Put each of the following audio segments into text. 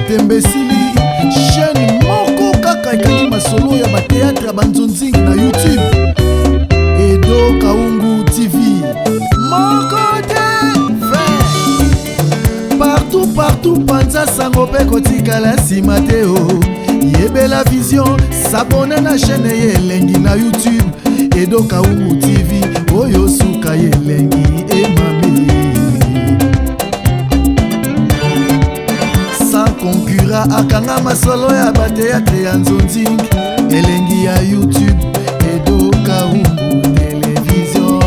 Tembesili chaîne moko kaka ekangi masolo ya bateatre ya banzonzingi na YouTube. Edo Kaungu TV moko te partout panza sango pe kotikala nsima te o. Yebela vision s'abonne na chaîne ye elengi na YouTube. Edo Kaungu TV oyo suka ye elengi emame. Concurra akanga masolo ya bateatre ya nzonzingi elengi ya YouTube. Edo Kaungu Télévision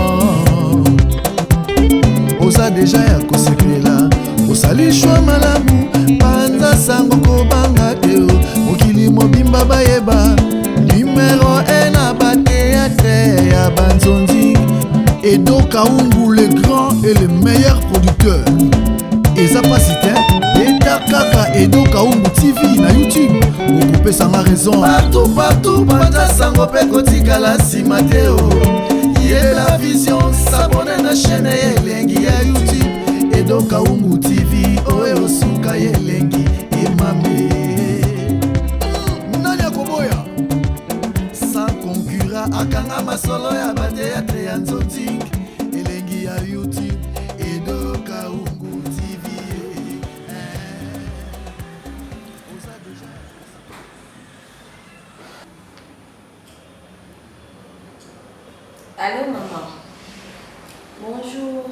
oza deja ya kosekela osali shwa malamu panza sango kobanga te mokili mobimba bayeba numero 1 na bateatre ya banzonzingi. Edo Kaungu le grand et le meilleur producteur. Eza pasite kaka Edo Kaungu TV na YouTube okopesa nga raison partout panza sango pe kotikala nsima te o. Yebela vision s'abonne na chaîne ye elengi ya YouTube. Edo Kaungu TV oyo suka ye elengi emame. Nani akoboya sans concurra akanga masolo ya bateatre ya nzonzingi elengi ya YouTube. Edo Kaungu TV. Allô maman. Bonjour.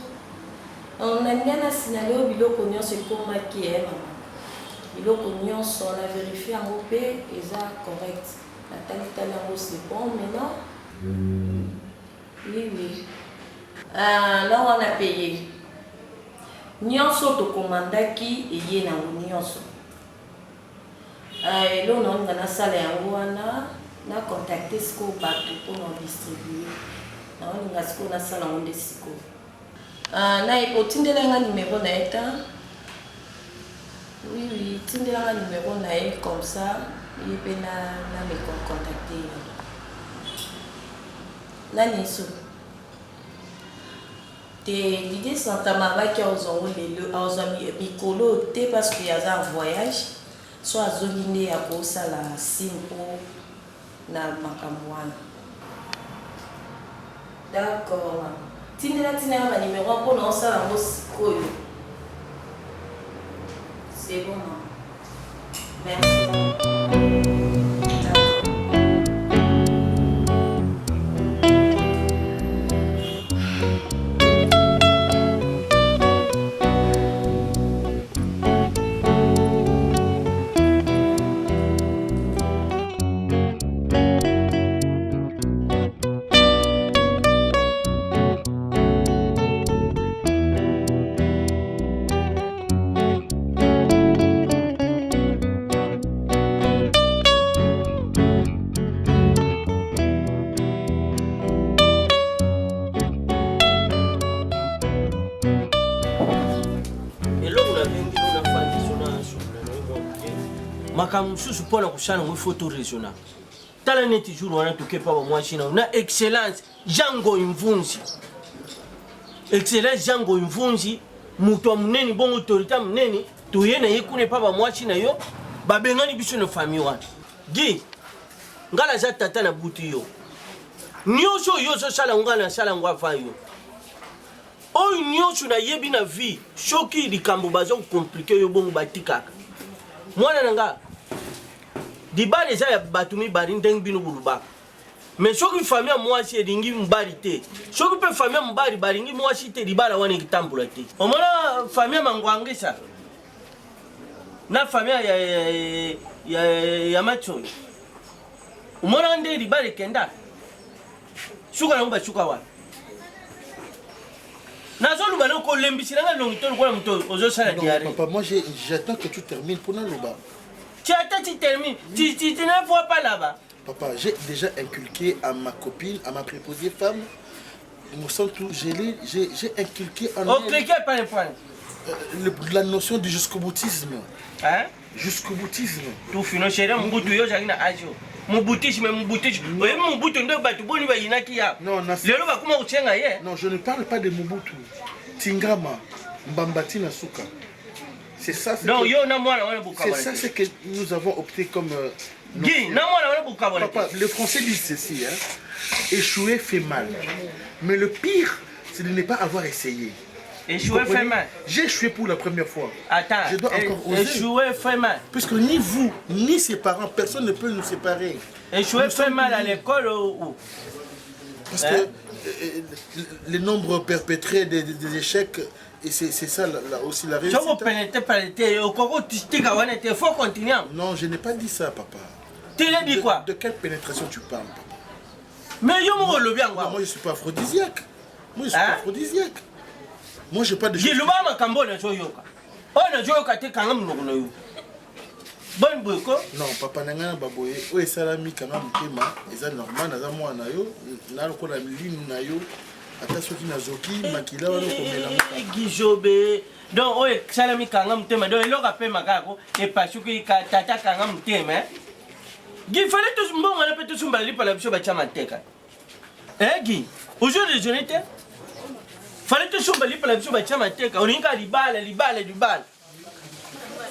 On a bien signalé au biloko nyonso ekoma ki maman. Biloko nyonso on a vérifié en OP et ça correct. La tali yango c'est bon maintenant. Oui. Là on a payé. Nyonso to commandaki eye na nyonso. Là on a na sala yango wana na contacter siko bato pour nous distribuer. On a ce qu'on a ça là on décide. Na ipotindela nga numéro na eta. Oui, tindela nga numéro na e comme ça, il peut na me contacter. La niso. L'idée c'est que ma qui a aux amis Mikolo te parce qu'il y a un voyage, soit à Zoline à Bosa la Simpo na Makamwana. D'accord. Tindela ma numéro pour nous ça la Moscow. C'est bon. Merci. Makamususu pour la kushana mu photo régional. Tala neti jour wana tukepa ba mwashina na excellence Jango Imvunzi. Excellence Jango Imvunzi muto muneni bongo autorité muneni tuyena yekune pa ba mwashina yo babengani biso na famille wana. Gi ngala za tata na butu yo. Nyoso yo so sala ngala sala ngwa fa yo. O nyoso na yebi na vie shoki likambo bazo compliqué yo bongo batikaka. Mwana nanga dibale za ya batumi bari ndeng bino buluba mais soki famille mwasi edingi mbari te soki pe famille mbari baringi mwasi te dibala wana kitambula te omona famille mangwangisa na famille ya macho omona nde dibale kenda suka na mba suka wa nazo luba loko lembisira nga longito kwa mto ozo sala diare. Papa, moi j'attends que tu termines pour nous là-bas. Tu attends, tu termines. Tu ne vois pas là-bas. Papa, j'ai déjà inculqué à ma copine, à ma préposée femme, j'ai inculqué en elle la notion du jusqu'au-boutisme. Hein? Jusqu'au-boutisme. Tout fino chéri, mon boutou yo jagina ajo. Mon boutisme, mon boutisme. Oye mon boutou ndo batu boni ba yinaki ya. Non, lelo ba kuma uchenga ye. Non, je ne parle pas de Mobutu. Tingama, Mbambati Nasuka. C'est ça. Non, c'est ça ce que nous avons opté comme. Papa, le français dit ceci, hein. Échouer fait mal. Mais le pire, c'est de ne pas avoir essayé. Échouer fait mal. J'ai échoué pour la première fois. Attends, je dois encore oser. Échouer fait mal. Puisque ni vous, ni ses parents, personne ne peut nous séparer. Échouer fait mal à l'école ou... Parce que le nombre perpétré des échecs, et c'est ça aussi la réussite. Non, je n'ai pas dit ça, papa. Tu l'as dit quoi? De quelle pénétration tu parles, papa? Mais yo, moi je ne suis pas aphrodisiaque. Moi, je suis pas aphrodisiaque. Moi, je n'ai pas de... Non, papa nanga baboye o esalami kanga mutema eza normal naza mwana yo na lokola linu na yo ata soki nazoki makila wana komela gijobe donc o esalami kanga mutema donc eloka pe makako epasuki tata kanga mutema gi fallait tous mbongo na pe tous mbali pa la biso ba chama teka gi aujourd'hui déjeuner te fallait tous mbali pa la biso ba chama teka oninga libala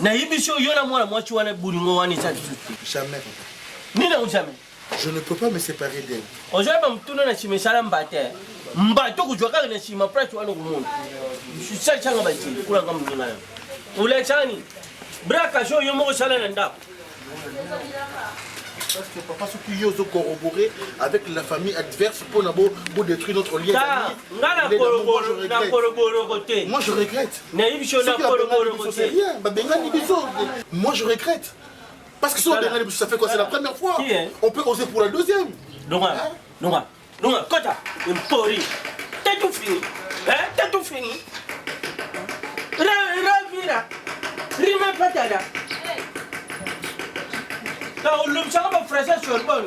na yibisho yona mwana mwachi wana bulingo wani ça jamais papa. Nina jamais. Je ne peux pas me séparer d'elle. Aujourd'hui ba mtuno na chimesala mbate. Mbato kujwa kaka na chima pracho wana kumuntu. Ça changa ba chini kula ngam ngina. Ule chani. Braka jo yo moko sala na ndako. Parce que papa ce qui yozo corroborer avec la famille adverse pour détruire notre lien d'amis. Moi je regrette. Moi je regrette. Parce que ça fait quoi? C'est la première fois. On peut oser pour la deuxième. Non, Kota, une pori. T'as tout fini. T'as tout fini. Ravira. Rima patada. Le changa ba frasa sur le bon.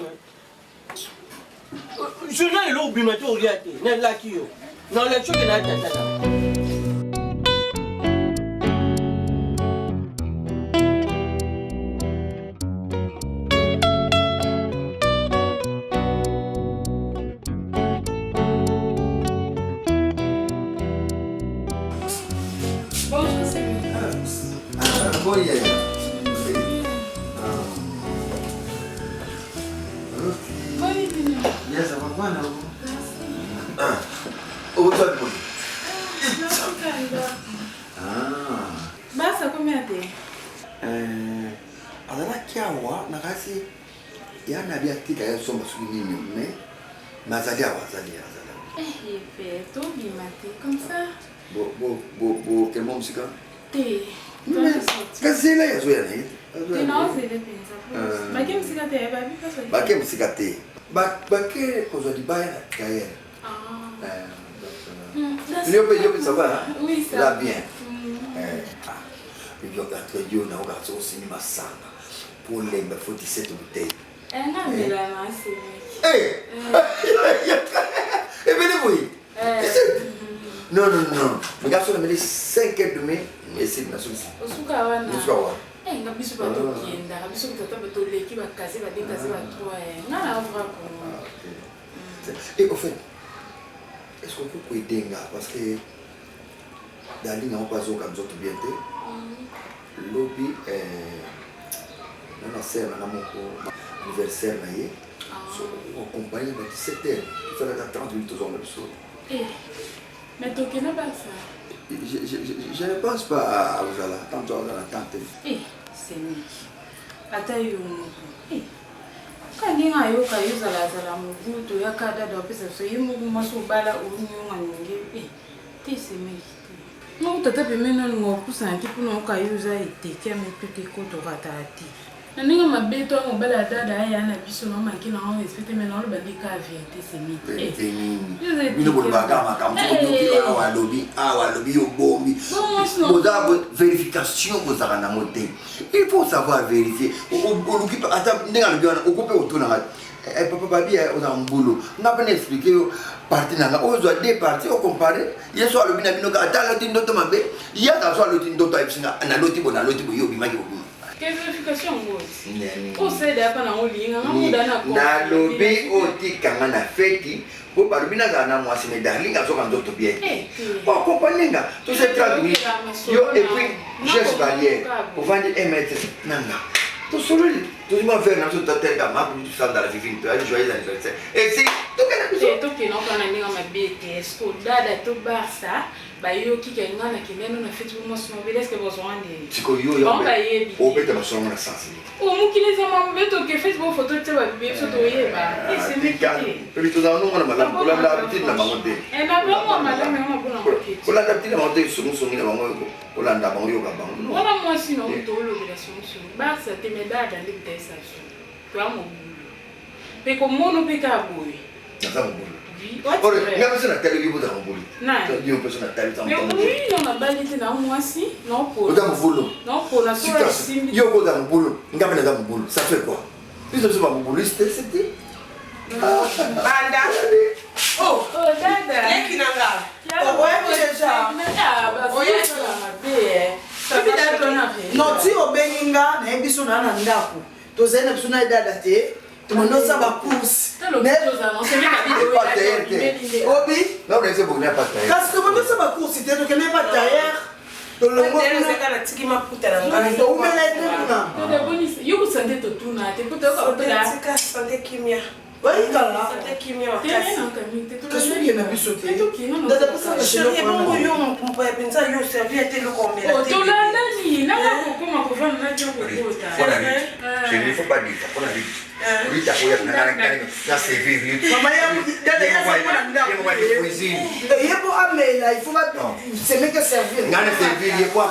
Je n'ai l'oubli mais tout regarder. N'est là qui yo. Non la chose là tata. Bonjour, c'est bon, Yes, I'm going to what's up, boy? Basta, come a te? Allora, chiaro, ragazzi, io non abbiamo detto che sono su di me, ma saliamo. Tu bimati, come ça? Che musica? Te. Che sei lei a sua lei? Non si deve pensare. Ma che musica te? Ma che musica te? Ma che cosa di baia Gaël? Io penso va? Oui, ça va bien. Io io non ho gatto cinema samba. Pour les 47 bouteilles. Non, mais là, c'est E bene voi? Non. Mi gatto me 5h30 e si na sul. Osuka wana. Ngabiso ba to kienda, ngabiso tata ba to leki ba kasi ba dekasi ba trois ngana avra ko. Et au fait, est-ce qu'on peut aider parce que dans l'île on passe au comme ça tout bien lobby on a serre na moko anniversaire na ye. So on compagnie de 17h, il fallait attendre 30 minutes aux hommes de Mais tu connais pas ça? Je ne pense pas à Ozala, tant qu'on a tenté. C'est mieux. Attends, quand il y a eu Zala, mon goût, tu as qu'à d'opérer ce yémo, moi, sous bala ou non, c'est mieux. Non, tu as pas maintenant mon pouce un petit peu non caillousa et t'es qui a mis tout tes côtes au ratati. Nani ma beto mo bala dada ya na biso no manki na on respecte maintenant le bandi ka vérité c'est mythe. Bino bolba kama kama to awa lobby yo bombi. Boza vérification boza na moté. Il faut savoir vérifier. O luki ata ndinga lobiana o couper autour na papa babi on a mbulu. Na pas expliquer parti na o zo deux parties o comparer. Yeso alobi na bino ka ata loti ndoto mabe. Ya ka so loti ndoto ebsinga na loti bona loti bo yo bimaki bo. Quelle vérification on sait d'abord dans ligne, na lobby oti kanga na feti po barubina kana moi c'est mes darling azo quand d'autres bien bon comprenez-nga tout c'est traduit yo et puis geste barrière pour vendre un mètre nanga tout solo tout le monde fait dans tout tel kama pour tout ça dans la vie tu as joyeux anniversaire et si tout que non quand on a ma BTS tout dada tout barça bayo qui kenga na kimeno na feti mo so mobile que besoin de siko yo yo o beta masomo na sensibilité o mukiliza mambeto que Facebook photo teba bebe photo yeba et c'est métier puis tout dans nous on a madame pour la petite na bango te et na bango madame on a bon pour la petite na bango te sumu sumu na bango ko landa bango yo ka bango wana moi sinon to lo de la solution barça te medada de station to amo pe ko mono pe ka boy na bango ora nga persona tele vivo da mbuli na io persona tele da mbuli mais oui on a balité na moi si non pour da mbulu non pour la soirée simbi io go da mbulu nga pena da mbulu ça fait quoi ils sont pas mbuliste c'était banda oh dada yeki nanga oh ouais déjà non ti obeninga na ebiso na ndako tozena biso na dada te tumondosa ba course obi non on essaie pour ne pas taire parce que tumondosa ba course te to kene pas taire to longo kuna na tiki maputa na ngani to umela tuna to bonisi yuko sande to tuna te ko to ka tika sante kimia Oui, kala sante kimia wakasi kaso ki na biso te dada pesa na chérie bongo yo mon pompa penza yo servir te lo komela te to la nani na ko koma ko vana na joko kota je ne faut pas dire ça on a dit oui ta koya na servir mama ya dada ya sana ndako cuisine yebo amela il faut pas c'est mec servir ngana servir ye quoi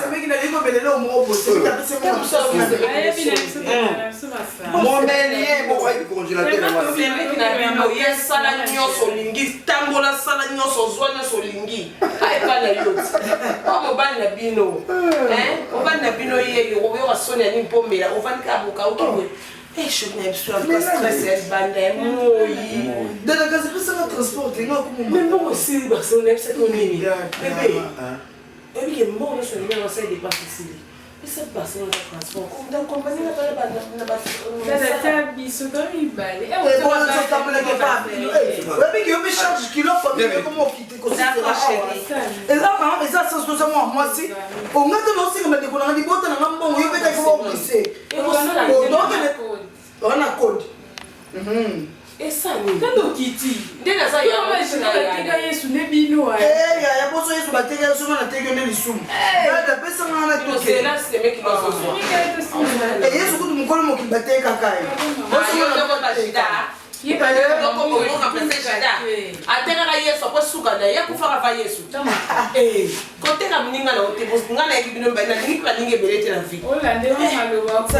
c'est mec na liko belelo mo bosse ta pesa mo mon meunier mo va congélateur c'est mec na bino ya sala nyoso lingi tambola sala nyoso zwana so lingi ai pas la yot como ban na bino o ban na bino ye yo yo sonia ni pomela o van ka buka o kiwe je n'aime pas stress et bande moi de la case pour ça transport tu vois comment mais moi aussi parce qu'on aime ça qu'on est bébé et puis que moi on se met en scène des parties mais ça passe dans le transport comme dans compagnie na pas na ba ça ta biso comme il balle et on ça ta me le pas ouais mais que me charge kilo pour comment quitter comme ça et là quand ça ça se moi si on a de l'ossi comme des colons di bota na mambo yo peut-être faut glisser on a code et ça quand kiti ndena ça ya ba yesu ne bino ya boso yesu bateka yesu na teke ne lisumu dada pesa na to c'est là c'est mec qui doit se voir et yesu kutu mukolo mo kibateka kai boso yo ndo ba shida yiba yo ko mo remplacer shida ateka yesu ko suka na ya kufa ka yesu kote ka mninga na ote boso ngana ekibino mbana ningi pa ningi belete na vie ola ndema maloba ko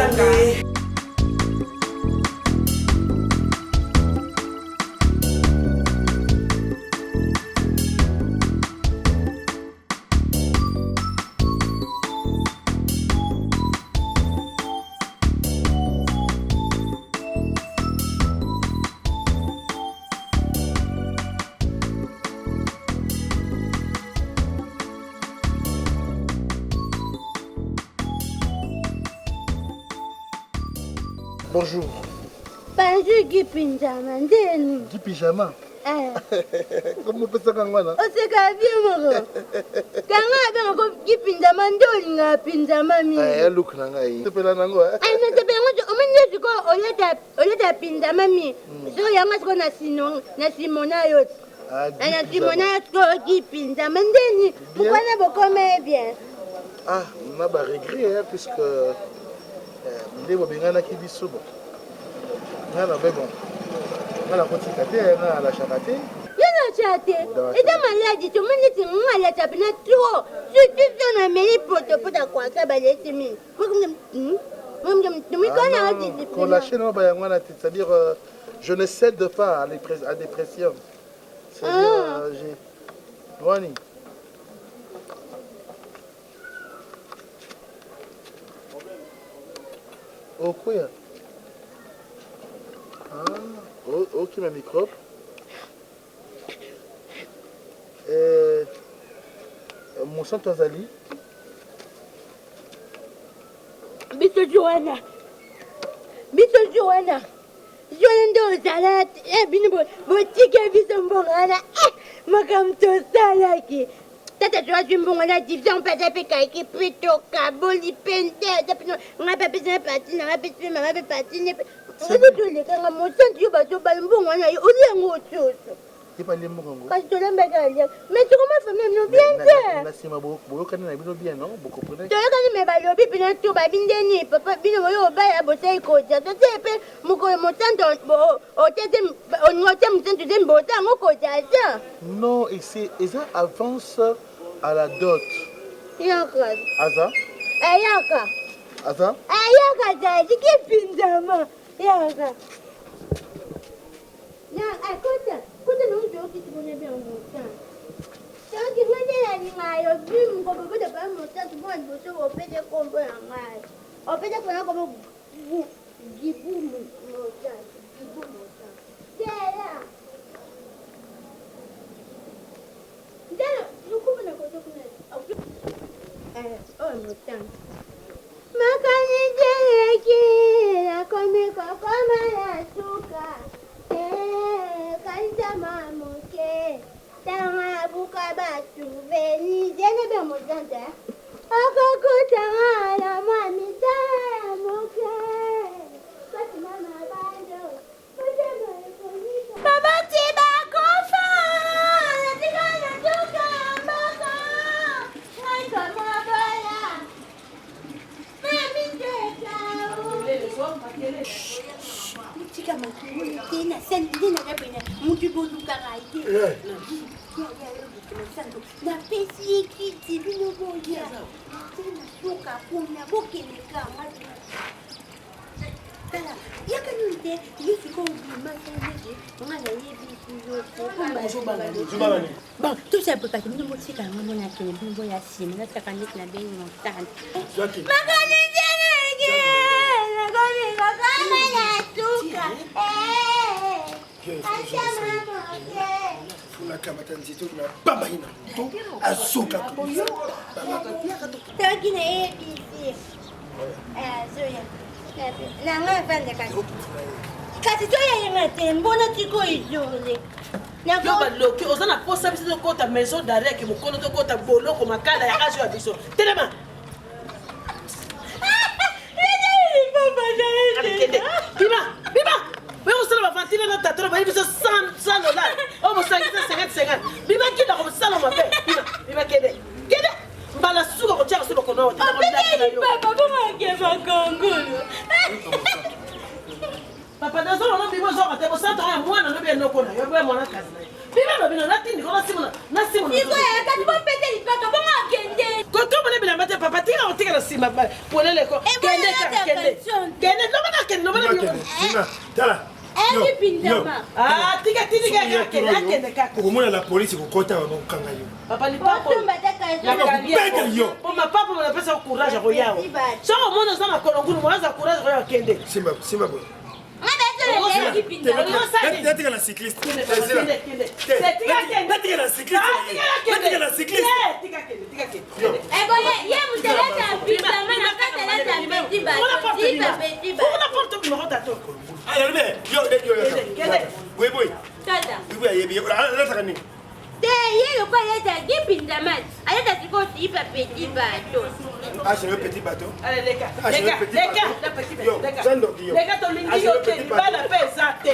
Bonjour. Bonjour, Guy Pinjama. Guy Pyjama. Comment on peut ça quand on a? On se casse moro. Quand on a Guy Pinjama, on a Pinjama mi. Look nanga yi. Tu peux la nango na te pengo o mende ko oleta Pinjama mi. So yanga ko na Simona yot. Na Simona ko Guy Pinjama ndeni. Pourquoi na bokome bien? Ah, on a pas regret puisque ndé bobengana ki biso bon. Ngana be bon. Ngana kotika te ngana la chakate. Yana chate. Eda maladi to mende ti ngala tapina trop. Surtout na meli poto pota kwa sa baleti mi. Quand la chaîne c'est-à-dire je ne cède pas à des pressions. C'est-à-dire j'ai Wani. Oh quoi? Ok ma microbe. Mon sang Tanzanie. biso Joanna Joanna ndo zala bino botika biso mbongana makambo tosalaki tata toazwi mbongo na division mpata mpe kaiki mpe tokaboli mpe nte nga mpe apesi na pati nanga pesi mpe mama mpe pati ne mpe ozi tolekanga mosantu yo batobala mbongo wana yo oliango osusu kasi tolembaka aliaka mais tokoma famille mino bien te toyokani me balobi mpena to babi ndeni papa bino boyo obaya bosai koja totie mpe mokolo mosantu oninga otia mosantu te mbota yango koja ta non eza avance à la dot yaka aza ayaka aza ayaka zazi kipinzama yaka kota nonjokitibone byangotan soki ngondelaningaayo bimngobobode bamosantu mwa liboso opete kombo ya ngayo opete kona komo gibumu mosantu tela ndelo lukubona kotokuna oyo mosantu makanijeleki nakomikokoma ya suka kanjama moke tanga buka basuveni jene be mozante akakutanga na mamita ya moke kasi mama bado baba tiba kofa natika natuka mbaka ngaika mabaya mami tekao tika makini tena sendina kabena mutu boduka raide na pesi kiti bino boya tena soka kuna bokene kama tala yakanunte yifiko ubima sendeje ngana yebi kuzo bon tout ça peut pas nous motika ngamo na kene bino boya simu na takanit na bengi montana makani jenege na gani kama ya suka unakamata nzito na baba ina to asuka toki na ABC zoya nanga vanda kasi toya yenga te mbona tiko izole yo baloki oza na posa biso tokota maison d'arrêt ke mokolo tokota boloko makala ya age ya biso telema bima oyokosala bavantile na tatolo bayi biso 100 dollars oyo mosangisa 50 bima kinda komosala mabe bima kende mbala suka kotiaka so lokono papa nazolona bima ozoka te bosantoko ya mwana lobi enoko na yo boya mwana kasi na ye bima lobino natindiko nasimona bilamba te papa tika kotika na nsima poleleko okomona la polisi kokota bakokanga yo mapapa monapesa courage koyawa soko omona oza makolo ngulu moaza courage koyawa kende simba boye natika na cycliste achève petit bateau. Allez les gars, tolingi yo te libala pe ezate.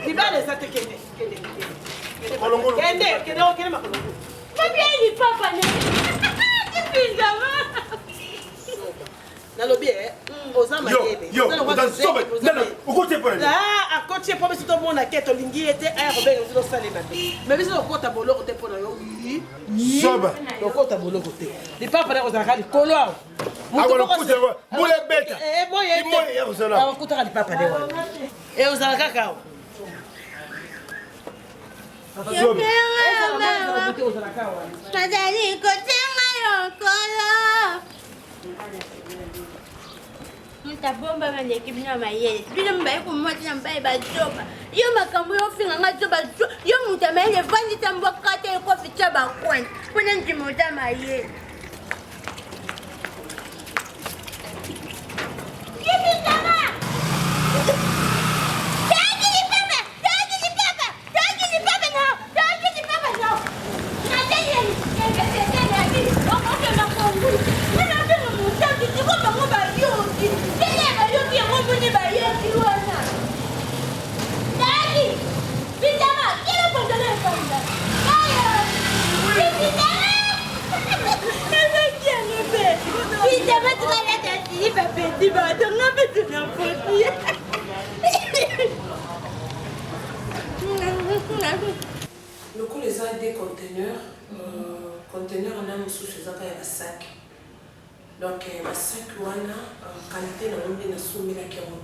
Libala ezate kende. Kende makolongo. Mabieni papa ne. Kipindama. Nalobi oza mayebe. Yo, okotie pone. Ah, akotie pone sito mona ke tolingi ete aya kobenga sito salema te. Mais biso okota boloko te pona yo. Soba. Okota boloko te. Li papa na ozaka likolo awo. Akolokuta wa. Mule beta. Moye ya ozala. Akuta li papa de wa. Ozala kaka awo. Nazali kotenga yokolo. Mutabomba bandeki bino mayele. Bino mbaye kumwati na mbaye bazoba. Yo makambo yo finga nga zoba. Yo mutamayele vandi tambo kate yo kofi chaba kwen. Kuna njimota mayele. bapeti batonga mpe tunafoti lokola eza des conteneurs conteneur wana mosusu ezaka ya basac donc basac wana qualité na ngo nde nasombelaki yango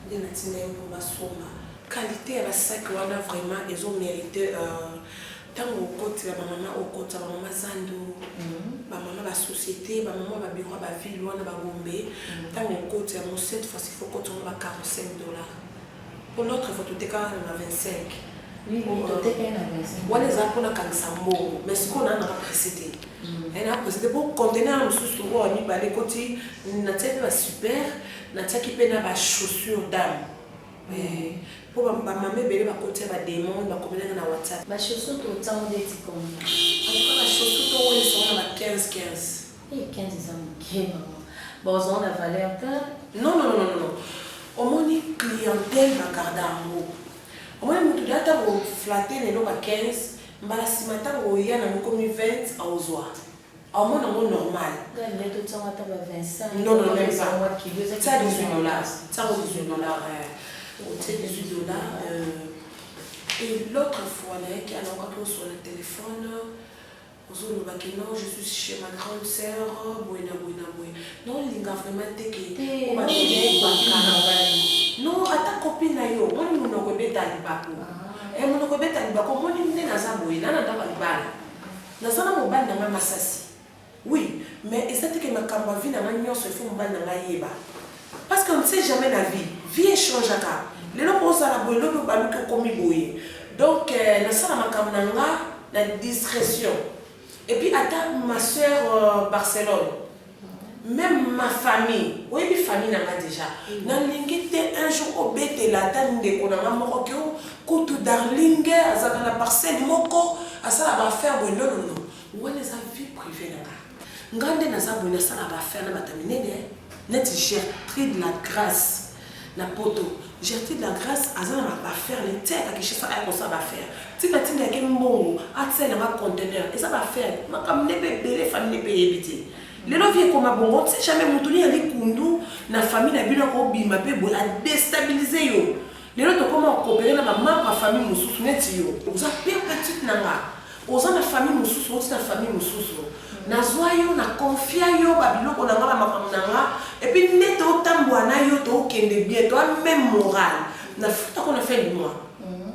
nde natinda ye mpo basomba qualité ya basac wana vraiment ezomérite ntango okotela bamama okota bamama zando bamama basociété bamama babiro ya baville wana bagombe ntango okotela mo cette fois il faut kotonga ba $45 pour l'autre faut toteka na 25 wana eza mpona kangisa mbongo mais sikoyo na nanga précédé ena précédé po conteneur mosusu ngo ya mibale ekoti natiaki basuper natiaki mpe na bachaussure dame po bamama ebele bakoti ya bademande bakomelanga na whatsapp bachaussure totango ndeti combien antuka bachaussure towelisongo na ba 15 15 eza moke mama bozonga na valeur te non omoni clientèle bagarda yango omoni motu de ata boflate lelo ba 15 mbala nsima ntango oya na mokomi 20 aozwa aomona yango normal non ça $18 $18 et l'autre fois nayaki alongaki oswa na téléphone ozolobaki non je suis chez ma grande sœur boyena non linga vraiment teke non ata copine na yo moni monoko ebeta libako monoko ebeta libako moni nde naza boye nana ndaka libala naza na mobali na ngai masasi oui mais eza teke makambo ya vie na ngai nyonso ifo mobali na ngai yeba parce qu'on ne sait jamais la vie échangeaka lelo mpo ozala boye lobi obaluki okomi boye donc nasala makambo na nga na discrétion et puis ata ma soeur Barcelone même ma famille oui famille na nga déjà nalingi te un jour obetela ata ndeko na nga moko ke kutu darling azaka na parcelle moko asala baaffaire boye non wana eza vie privée na nga nga nde naza boye nasala baaffaire na bato minene neti Gertrude de la Grâce na poto Gertrude de la Grâce aza na baaffaire le te akishisa ayakosala baaffaire tika tinda yake mbongo atsela nga conteneur eza baaffaire makambo nde mpe ebele famille mpe yebi te lelo vie ekoma bongo ti jamais motu ni yali kundu na famille na bino akobima mpe boye adestabilize yo lelo tokoma okopere na bamambre ya famille mosusu neti yo oza mpe petite na nga oza na famille mosusu oti na famille mosusu nazwa yo na confia yo babiloko na nga bamakambo na nga epuis nde totambola na yo tookende bien toa même moral na futako na fin du mois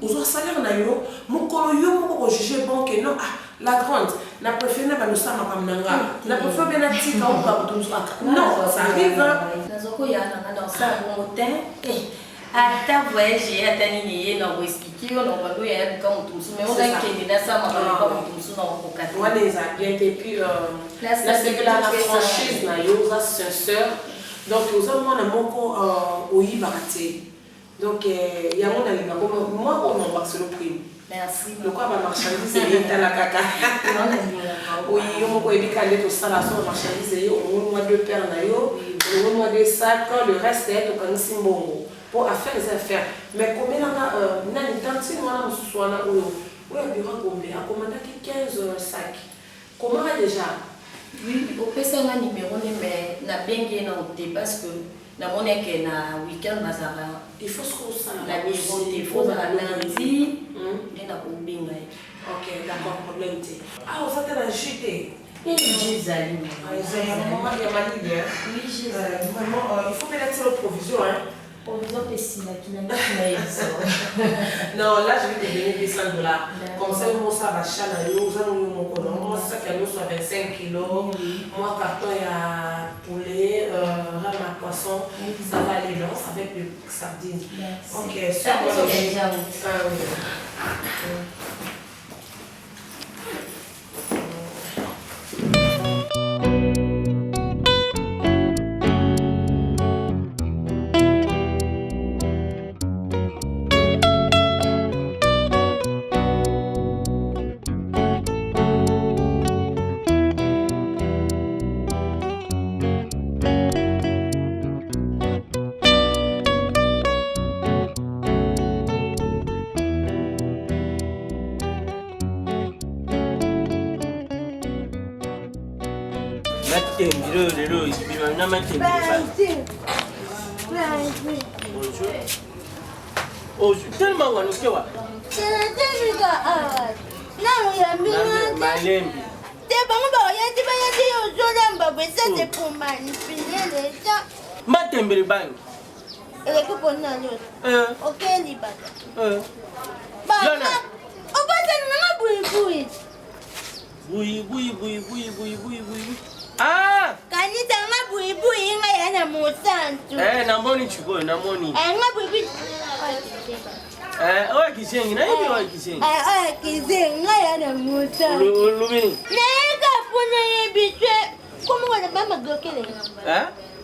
ozwa salaire na yo mokolo yo moko kojuge bon ke non la grande na préféré na banosa makambo na nga na préféré bien natika okoka kotonzwaka non ça arrive nazokoya nanga dans ça bongo te ata voyage ata nini ye na koexplike yo na balo ya yabuka motu mosusu mais ozakende nasamaka motu mosusu na kokokata wana eza bien te puis nasepela na franchise na yo oza sincère donc oza mwana moko oyibaka te donc yango nalingako moi onombakisa lo prime merci lokwa bamarchandise eyetala kaka oyi yo moko oyebika nde tosala so bamarchandise yo omoni mwa 2 paire na yo omoni mwa 2 sac le reste ye tokangisi mbongo po affaire eza affaire mais komelanga nani tantine wana mosusu wana oyo abiro agombe akomandaki 15 sac komaka déjà opesanga numéro ne mais nabengi ye na ote parce que namoni eke na weekend bazala il faut ce qu'on sala na numéro te fozala lundi nde nakobenga ye ok d'accord problème te oza te na jus te ezali ya malili vraiment il faut mpe natila provision provision mpe esilaki na yebiso non là je vais te donner des $100 comme ça mosa bacha na yo oza noyo moko no moi sac ya nyonso ya 25 kilos moi carton ya poulet rame à poisson ça va aller non avec le sardine ok Tellement on nous quoi? Malembi. C'est bon, ça c'est pour manipuler les gens. Matembele bang. Elle est pour nous. Ok, libata. Bah, on va Ah! Kanita nga buibui nga yana musantu. Namoni chiko, namoni. Nga buibui. Oya kisengi, na hivi oya kisengi. Oya kisengi nga yana musantu. Lubini. Nega puna yebitwe. Komu wana ba magokele.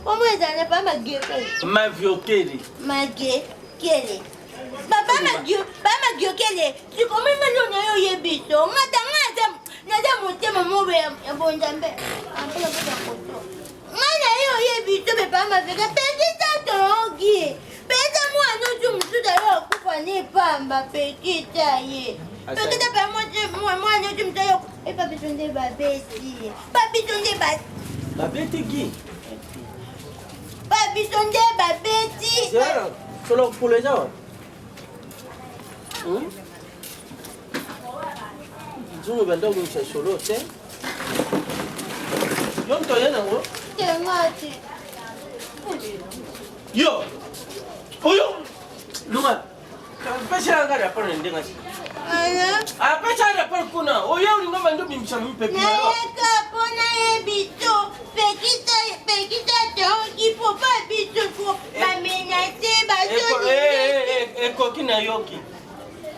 Komu wana ba magokele. Maviokele. Magokele. Baba magiokele. Sikomi malona yo yebito. Ngata nada motema mobe ya bonjambe. Ampela kuta koto. Ngana yo yebito be ba maveka pekita tongi. Pesa mwana uju msuda yo kufa ni pamba pekita ye. Pekita pa mwana uju msuda yo. Papi sonde babeti. Papi sonde babeti ki? Papi sonde babeti. Zero. Solo pour les gens. Zungu bando kucha solo te. Yo mtoyena ngo? Tengati. Yo. Oyo. Lunga. Pesa ngara pona ndenga si. Pesa ngara pona kuna. Oyo ulinga bando bimsha mpepi. Na yeka pona ebito. Pekita tongi po pa bito ko. Bamenate bazoni. Ekoki na yoki.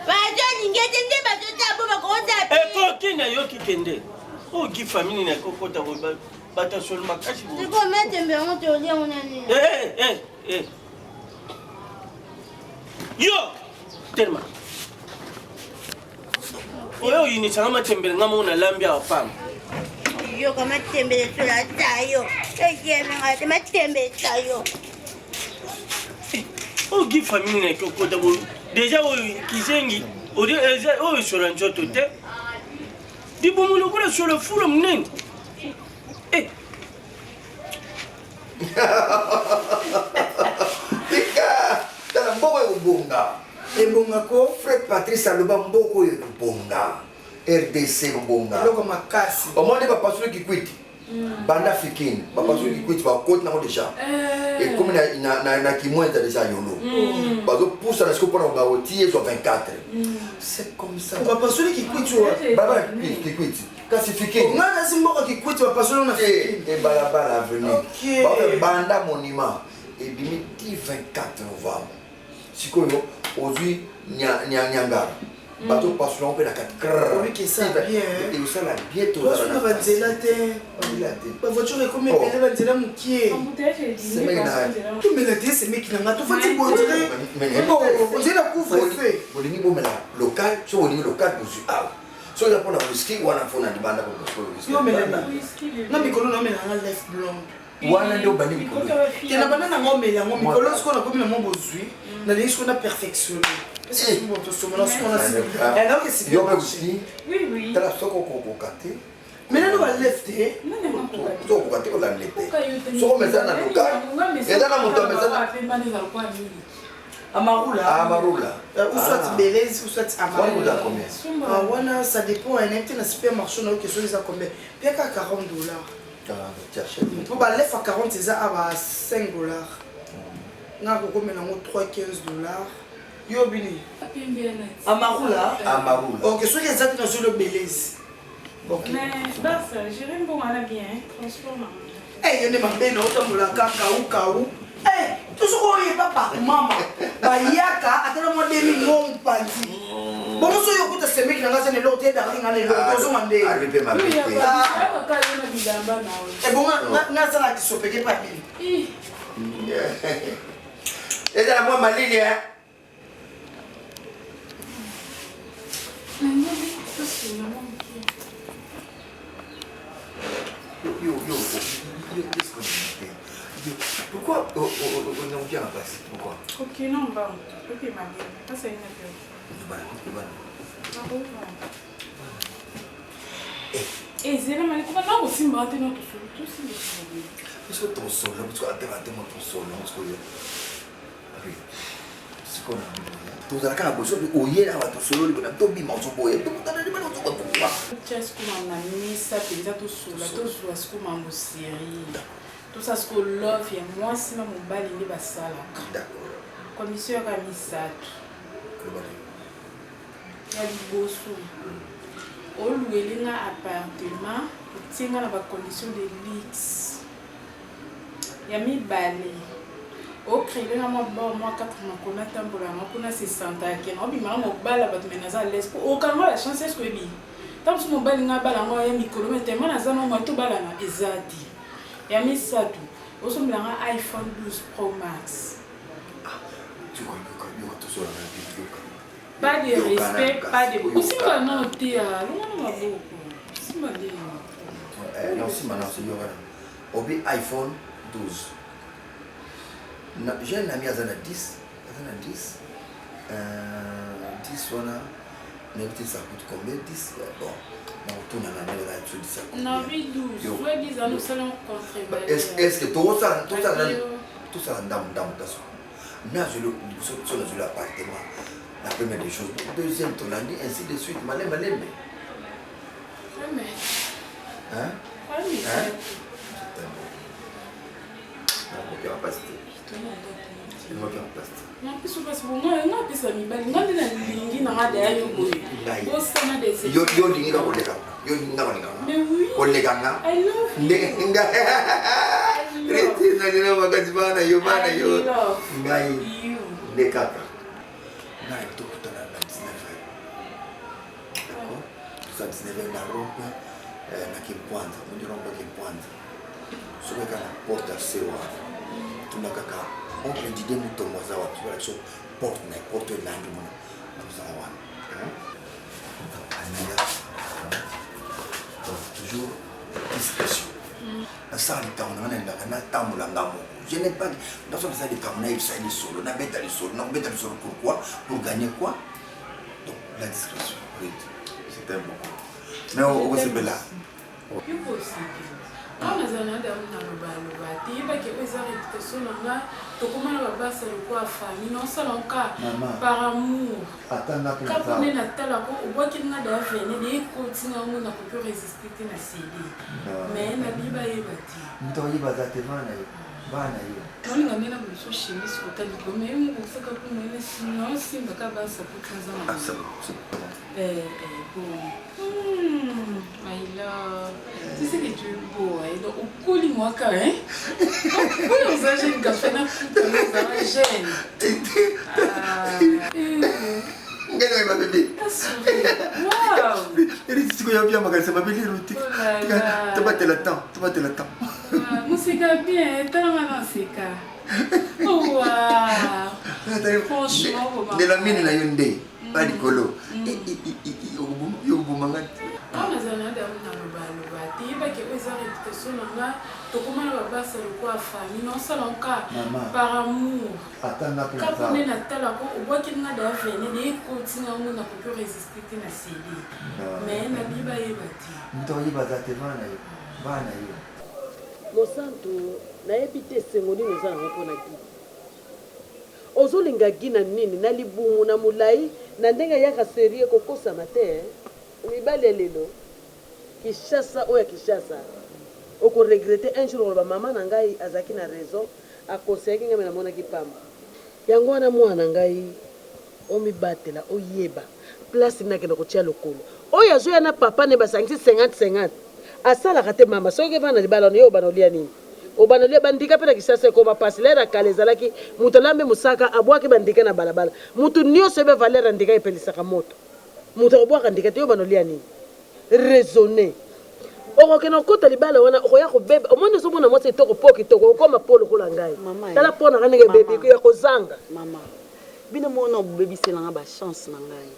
Bazoni ngete bazota bo bakonza. Ekoki na yoki kende. O gi famille na kokota ko bata sol makashi. Siko mete mbengo to lia unani. Yo. Terma. Oyo yini chama tembele ngamo na lambia wafam. Yo kama tembele sura tayo. Ngate matembele tayo. O gi famille na kokota ko. Déjà o kisengi o de o sur un joto te. Di bomulo ko sur le fulo mnen. Tika, tala mboko yobonga. Ebonga ko Fred Patrice aloba mboko yobonga. RDC mbonga. Loko makasi. Omone ba pasule kikwiti. Banda fikini, ba pasule kikwiti ba côte na mo déjà. Et comme na kimwenda déjà yolo. Bazo poussa na scope na ba otie so 24. C'est comme ça. Ba pasule kikwiti wa. Baba kikwiti. Kasi fikini. Ngana simboka kikwiti ba pasule na fikini. Et balabala avenue. OK. Ba banda monument. Et bimi 24 novembre. Sikoyo ozui nyangara. Bato pasule on peut la 4. Oui que ça bien. Et ça la bien tout ça. Parce que va dire là té. Ba voiture est comme elle va dire là mukie. C'est mec na. Tu me la dis c'est mec na tu fais bon dire. Bon, on dit la couvre fait. Bon ni bon mais la local, so on dit local pour sur ah. So ya pona whisky wana fona di banda pour whisky. Yo mais na mikolo na mena na left blonde. Wana ndio bandi mikolo. Tena banda na ngombe ya ngombe mikolo siko na komi na mambo zui. Na les qu'on a perfectionné. C'est bon to somo na siko na si. Et là que c'est. Yo mais aussi. Oui. Tala soko ko kate. Maintenant on va lefter. So ko kate ko la lefter. So meza na local. Et là na moto meza na Amarula. Ou soit Belez, ou soit Amarula. Combien? Wana, ça dépend. Un été dans le supermarché, on a quelque chose à combien? Puis à $40. Pour bah l'EF à 40, c'est ça à $5. On a combien? On a $3,15. Yo bini. Amarula. Ok, soit les autres dans le Belez. Ok. Mais bah ça, j'irai me bon à la bien, transport. Eh, il y a des gens qui ont kaou. Eh, tout ce qu'on y est papa, maman. Bayaka, attends moi des millions pandi. Bon, so yo kuta semi ki ngasa ne lote da ringa ne lote zo mande. Arrivé ma bête. Eh bon, na sala ki sopeke pa bi. Et là moi ma ligne hein. Yo, pourquoi on est bien en place? Pourquoi? Ok, non, bah, ok, ma vie. Ça, c'est une affaire. Et c'est là, mais comment on s'y bat notre solo, tout ça. Est-ce que ton solo, parce que attends, ton solo, parce que c'est quoi tout ça quand on solo, on y est là, ton solo, on a tout mis mon solo, et tout le monde a tout quoi. Tu as ce qu'on a mis ça, puis ça tout solo, tout sur ce qu'on m'a série. Tout ça ce que love et moi si mon bal il va ça là. D'accord. Commission a mis ça. Il y a du beau sous. Au louer un appartement, il tient la condition de luxe. Il y a mis balai. Au créer un moi 4 mois qu'on a tant pour la main qu'on a 60 ans qui n'a pas mon bal à battre mais à l'aise. Au Canada la chance est-ce que oui. Tant que mon bal n'a pas la moitié micro mais tellement la zone moi tout bal là exact. Il y a mis ça tout. Au sommet un iPhone 12 Pro Max. Tu vois que tout ça pas de respect, pas de... Aussi va noter à l'on a beaucoup. Si ma dit non, si maintenant c'est yo voilà. Obi iPhone 12. J'ai un ami à Zana 10, 10 voilà. N'importe ça coûte combien 10 bon. On tourne à la là tu dis ça. Non, oui 12. Soit 10 ans nous allons contrer. Est-ce que tout ça dame ta so. Mais je le sur l'appartement. La première des choses, deuxième ton lundi, ainsi de suite, malé. Mais. Hein? Oui. Je t'aime. Non, plus parce que moi, on a plus ami, mais on a des lignes dans la derrière yo. Yo sana des. Yo dingi ka koleka. Yo dingi ka koleka. Mais oui. Koleka nga. I love you. Nga. Reti na nina wakati bana yo. Ngai. Ndekaka. Ngai tukutana na 19. D'accord? Ça 19 na rompe na Kimpwanza, mundi rompe Kimpwanza. Soka kana porta sewa. Tunakaka on dit des moutons mozawa, tu vois la chose porte l'angle mon mozawa. Toujours discrétion. Ça le temps on a temps l'angamo. Je n'ai pas dans ce ça le temps on a eu ça les solo, on a bête les solo, non bête les solo pourquoi? Pour gagner quoi? Donc la discrétion. C'était beaucoup. Mais on va se bella. On a zana da na loba ti ba ke eza réputation nga to koma na babasa le quoi famille non salon ka par amour atanga pour ça quand on est na tala ko o boit nga da venir de continue on na ko résister na CD mais na biba e bati mtoyi bazate bana yo on nga mena mo so chemise ko tali ko mais mo ko saka ko mo sinon simba ka ba sa ko tazama bon my love tu sais que tu es beau hein donc au colis moi quand hein on nous a jeune café na tout nous a jeune ngene ma bébé wow elle dit que y a bien magasin ma bébé route tu battes le temps musique bien tellement dans ces cas oh wow franchement de la mine na yonde pas de colo yo bumangati on a zana da na loba ti ba ke eza réputation nga to koma na babasa le quoi famille non salon ka par amour atanga pour ça quand on est na tala ko o boit nga da venir de continue on na ko résister na CD mais na biba e bati mtoyi bazate bana yo mosantu nayebite sengoli noza nango mpona ki ozolinga gi na nini na libumu na molai na ndenge yaka serie kokosama te mibali ya lelo kishasa oyo ya kishasa okoregrete un jour oloba mama na ngai azalaki na raison akoseyaki ngai me namonaki pamba yango wana mwana ngai omibatela oyeba place nakenda kotia lokolo oyo azoya na papa ne basangisi 50-50 asalaka te mama soki bana libala wana yo obana olia nini obana olia bandika mpe na kisasa ekoma pasi lere akala ezalaki moto alambi mosaka abwaki bandika na balabala motu nyonso ebe valere ya ndika epelisaka moto moto akobwaka ndika te yo bana olia nini raisonne okokena okota libala wana okoya kobeba omoni ozomona mwasi etoko po kitoko okoma po lokola ngai tala mpo nanga ndenge bebi ya kozanga mama bino mona obobebiselanga bachance na ngai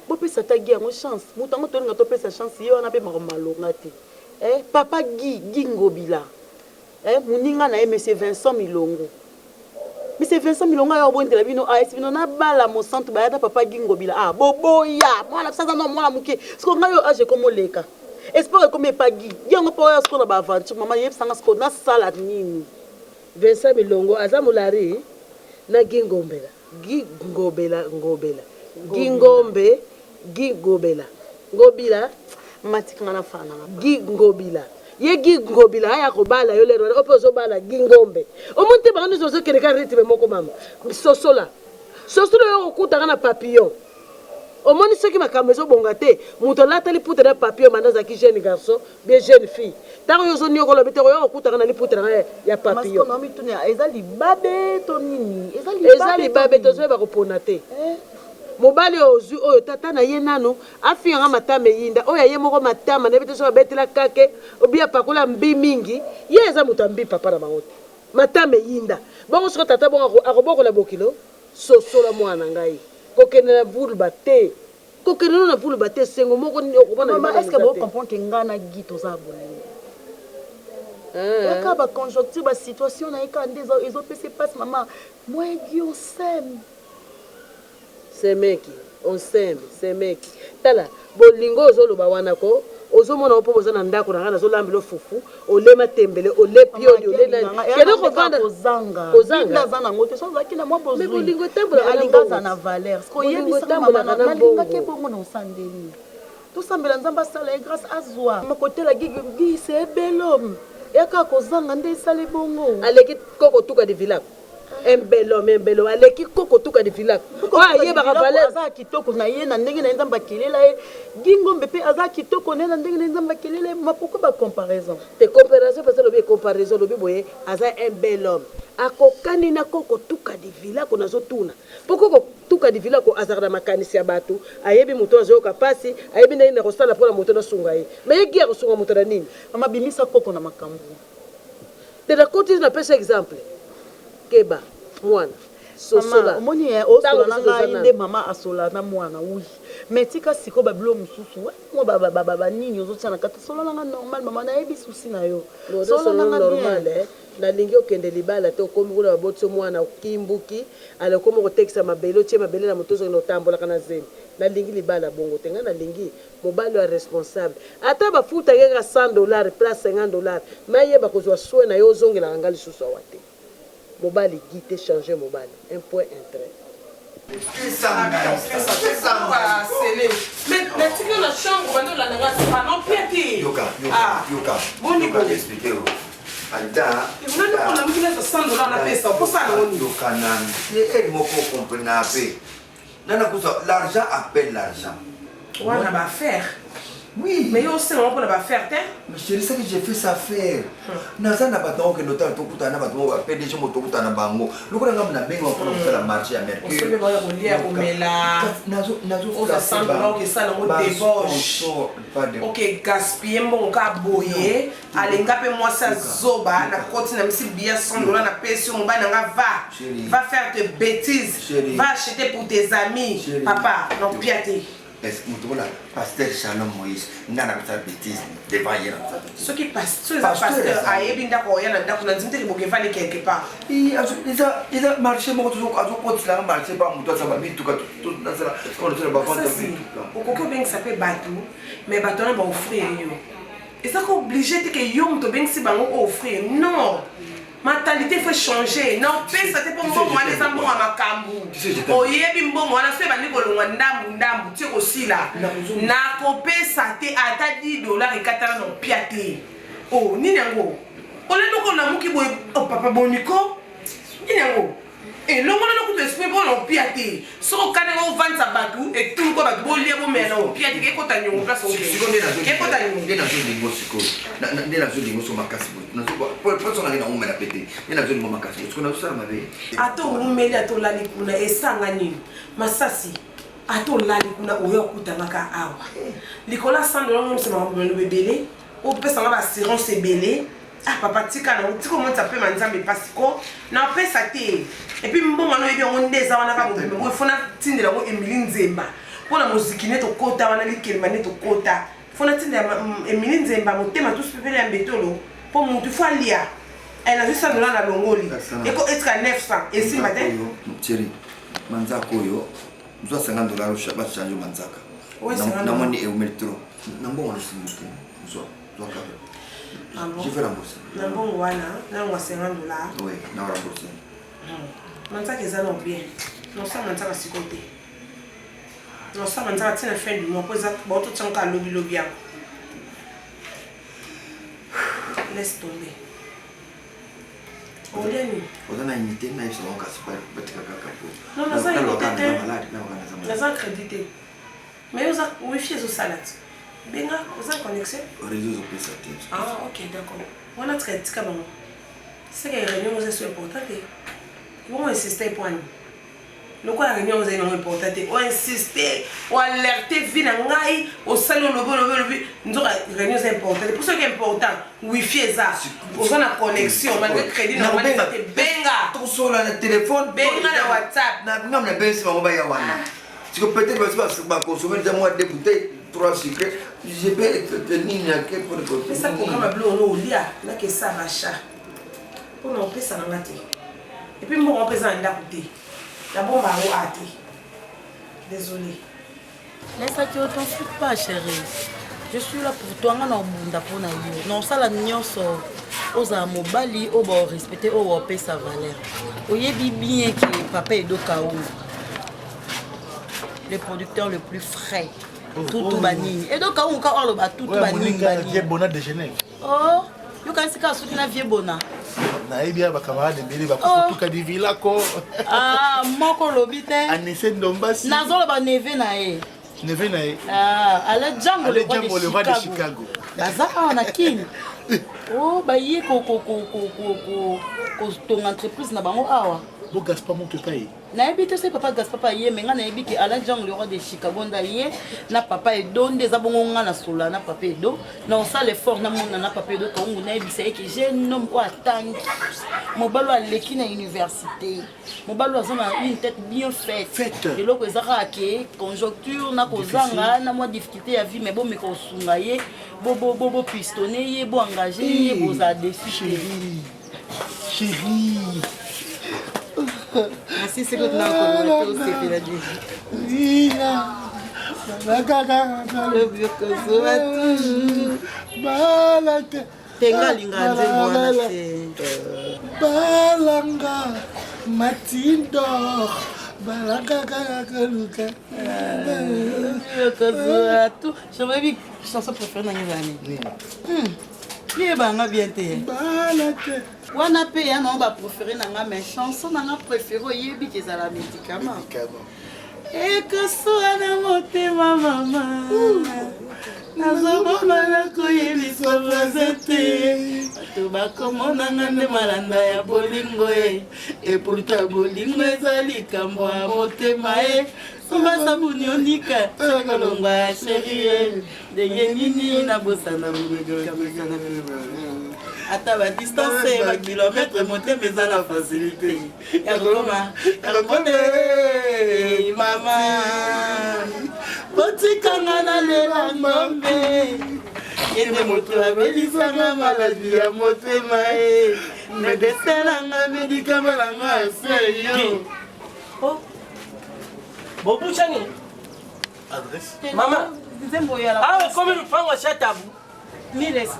bopesa tagi yango chance moto yango tolinga topesa chance ye wana mpe makomalonga te papa gi ngobila moninga na ye monsieur Vincent Milongo monsieur Vincent Milongo ayo obondela bino esi bino nabala mosantu bayata papa gi ngobila boboya mwana saza no mwana moke siko ngai yo age komoleka espoir comme pas Guy yango po ya skona ba aventure maman yeb sanga skona sala nini Vincent Milongo azamulari na Gingombela Gingombe Ngobila matikanga na fana Gingobila ye Gingobila aya kobala yo lero opozo bala Gingombe omuntu bangani zozo keleka ritme moko mama sosola yo okutaka na papillon omoni soki makambo ezobonga te moto alatali putre na papillon mandaza ki jeune garçon bien jeune fille ntango yo ozoni okolobi te oyo okutaka na liputre na ya papillon eza libabe to nini eza libabe tozoye bakopona te mobali ozwi oyo tata na ye nano afinganga matama eyinda oyo aye moko matama nayebi te so babetela kake obi apakola mbi mingi ye eza moto ambi papa na bango te matama eyinda bongo soko tata bongo akobokola bokilo sosola mwana ngai kokende na vulba te kokende na vulba te sengo moko okobana mama est-ce que vous comprenez que ngana Guy toza bolingo yaka ba conjoncture ba situation na yeka ndezo ezopese passe maman moi Guy on s'aime on s'aime semeki tala bolingo ozoloba wana ko ozomona opo boza na ndako na ngana zolambelo fufu olema tembele olepioli olena kene kovanda kozanga za nango te so zaki na mwa bozwi bolingo tambola alinga za na valeur ko yebisa mama na linga ke bongo na osandeli to sambela nzamba sala et grâce à Zoa makotela Guy c'est bel homme yaka kozanga nde sale bongo aleki koko tuka de village un bel homme aleki koko tuka de village aye baka valeur aza kitoko na ye na ndenge na nzamba kelela ye Gingombe pe aza kitoko na ndenge na nzamba kelela ma pourquoi ba comparaison te comparaison parce que lobi comparaison lobi boye aza un bel homme akokani na koko tuka de village na zotuna poko tuka de village ko azarda makanisi ya bato ayebi moto azoyoka pasi ayebi na ina kosala pona moto na sunga ye mais ye gia kosunga moto na nini mama bimisa koko na makambo de la côté na pesa exemple keba mwana sosola omoni osola na ngai nde mama asola na mwana oui mais tika siko babilo mosusu mo baba nini ozotia na kati sola nanga normal mama nayebi susi na yo sola nanga normal nalingi okende libala te okomi kuna baboti mwana okimbuki alokomi kotekisa mabele otie mabele na moto ozokende otambolaka na zemi nalingi libala bongo te ngai nalingi mobali wa responsable ata bafuta keka $100 plus $50 ma yeba kozwa swe na yo ozongelaka nga lisusu awa te mobali guide changer mobali un point un trait mais tu viens la chambre quand on la pas non piété yoka bon ni quoi expliquer Alda on a mis $100 na pesa pour ça non yoka nan et mo ko comprendre pe nana kusa l'argent appelle l'argent on va faire oui mais yo c'est on va faire mais c'est ça que j'ai fait ça faire naza na bato que notar to kuta na bato ba PDG mo to kuta na bango lokola ngam na bengo pour faire la marché à Mercure on se va ya kolia komela nazo on va $100 que ça na mo débauche OK gaspiller mon ka boyer alenga pe moi ça zoba na koti na misi bia $100 na pesi mon ba na nga va faire de bêtises va acheter pour tes amis papa non piaté. Est-ce que vous avez pasteur Shalom Moïse n'a pas de bêtises devant hier? Ce qui passe, ce pasteur a été d'accord, il y a un dit que vous avez quelque part. Il a marché, moi, toujours, à tout point, il a marché, pas mon toit, ça va vite, tout cas, tout dans ça, on le bavant, ça fait tout. Au coco bien que ça fait bateau, mais bateau n'a pas offrir. Et ça obligé que yom to bien si bango offrir. Non. Mentalité faut changer. Non, paix ça te pour moi les amours à makambu. Oyebi mbongo na se bani kolongwa ndambu ti aussi là. Na kopé ça te ata $10 et 4 no piaté. Oh, ni nango. Ole ndoko na muki boy papa boniko. Ni nango. Et le monde n'a pas d'esprit pour l'on piaté. Sauf quand on vend sa batou et tout le monde va bolir au ménage. Piaté, qu'est-ce qu'on a eu en place au Qu'est-ce qu'on a eu? Il y a un négocio. Il y a un négocio macasse. Personne n'a rien à me répéter. Il y a un négocio macasse. Parce qu'on a tout ça, ma vie. Ato umeli ato lali kuna esangani. Masasi. Ato lali kuna oyo kutanga awa. Likola $100 même c'est ma bébé. Au peut ça va assurance belé. Ah papa tika na tiko monta pe manzambe pasiko na pesa te et puis mbongo no yebi on ndeza wana ka mobimbe mo fona tindela ko Emily Nzemba pona muziki neto kota wana likelema neto kota fona tindela Emily Nzemba motema tous pepele ya mbetolo po mutu fa lia elle a vu ça na longoli et ko etka 900 et si matin chéri manzako yo $50 au chabat change manzaka na moni e metro na mbongo no simuke J'ai fait rembourser. Bon, voilà, là, on va $50. Oui, on va rembourser. Je sais que ça non bien. Non, ça, on va se côté. Non, ça, on va la fin du mois. Pour ça, bon, tout ça, on va lobby. Laisse tomber. On est nous. On a une idée, mais c'est bon, c'est pas non, ça, il y a un crédit. Mais vous avez Wi-Fi sur salade. Benga, vous avez connexion? Réseau de ça. Ah, ok, d'accord. On a très petit cabane. C'est que les réunions sont importantes. Ils vont insister pour nous. Le quoi, les réunions sont importantes. On insiste, on alerte, vinangai, au salon, nous avons les réunions importantes. Pour ce qui est important, Wi-Fi est ça. Vous avez la connexion, malgré crédit, non, benga. Tout sur le téléphone, benga le WhatsApp. Non, mais ben, c'est mon bail à Wana. Tu peux peut-être parce que je consommer des mois de bouteilles. 3 sucres, je vais tenir à quel point de ça pour comme bleu on lit là que ça machin pour non payer ça dans la tête et puis moi on paye ça dans la côté d'abord ma roue a été désolé laisse ça tu t'en pas chérie je suis là pour toi on a bunda pour na yo non ça la nyonso oza mobali o ba respecter o payer sa valeur oyebi bien que papa Edo Kaou le producteur le plus frais tout banini et donc quand on parle de tout banini vieux bona de Genève oh yo quand c'est quand ce qui na vieux bona na ebia ba camarade mbele ba tout ka di villa ko ah moko lobite anise ndombasi na zo ba neve na e ah ala Django le roi de Chicago bazaka na kin oh ba yi ko ton entreprise na bango awa bo Gaspard monte kai na ebite c'est papa Gaspard ye menga na ebiki ala Django le roi de Chicago ndaye na papa Edo ndeza bongo nga na sola na papa Edo na ça l'effort na mona na papa Edo kongu na ebise que j'ai nom ko atangi mobalo aleki na université mobalo azona une tête bien faite et loko ezaka ke conjoncture na kozanga na moi difficulté ya vie mais bon me ko sunga ye bo pistonner ye bo engager ye bo za défi chérie. Merci, c'est que tu n'as pas fait la vie. Oui, le vieux Kozo tenga linga balanga matindo balanga kakaluka Kozo j'aimerais bien chanson préférée dans les années. Bien banga bien te. Balate. Wana pe ya na ba préféré nanga mais chanson nanga préféré yebi ke za la médicament. Et que soit na motema mama. Nazomona na koyeli so presente. To ba komona ngande malanda ya bolingo et pour ta bolingo ezali kambo motema Soma sabuni onika, sakolongwa chérie, ndenge nini na bosana ata ba distance ba kilomètre monter mais à la facilité. Yakoma, mama. Botikanga na lela ngombe. Ende moto abelisanga maladie ya motema médecin nga médicament nga seyo. Oh. Bobu chani. Adresse. Mama. Ah, comme nous prenons à Chatabou. Mires.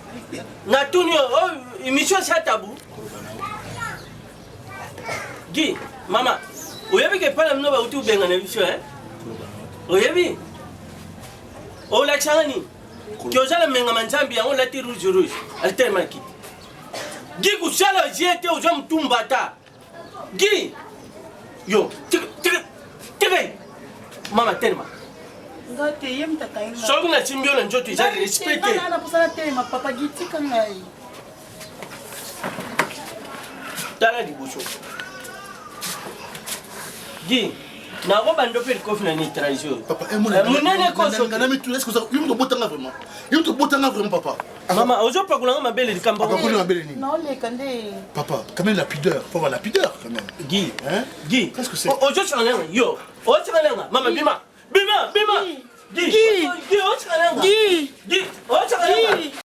Natuni, oh, émission Chatabou. Guy, maman. Vous avez que pas la nouvelle autour de l'émission, hein? Vous avez? Oh, la chani. Qui osait la menga manjambi, on l'a tiré rouge. Altermaki. Guy, vous savez, j'ai été aux hommes Tumbata. Guy. Yo, tigre. Mama, tellement. Soki na simbi ona njoto eza respecté. Na posala tema papa gitika ngai. Tala liboso. Gi, na ko bando pe kofi na neutralisation. Papa, munene ko so kana mitu est-ce que ça yum to botanga vraiment. Yum to botanga vraiment papa. Mama, ozo pa kulanga mabele di kamba. Papa kulanga mabele ni. Non, les kandé. Papa, quand même la pudeur, faut avoir la pudeur quand même. Gi, hein? Gi, qu'est-ce que c'est? Ozo chananga yo. Ozo chananga, mama bima. Bima. Gi, Gi, Ozo chananga. Gi, Ozo chananga.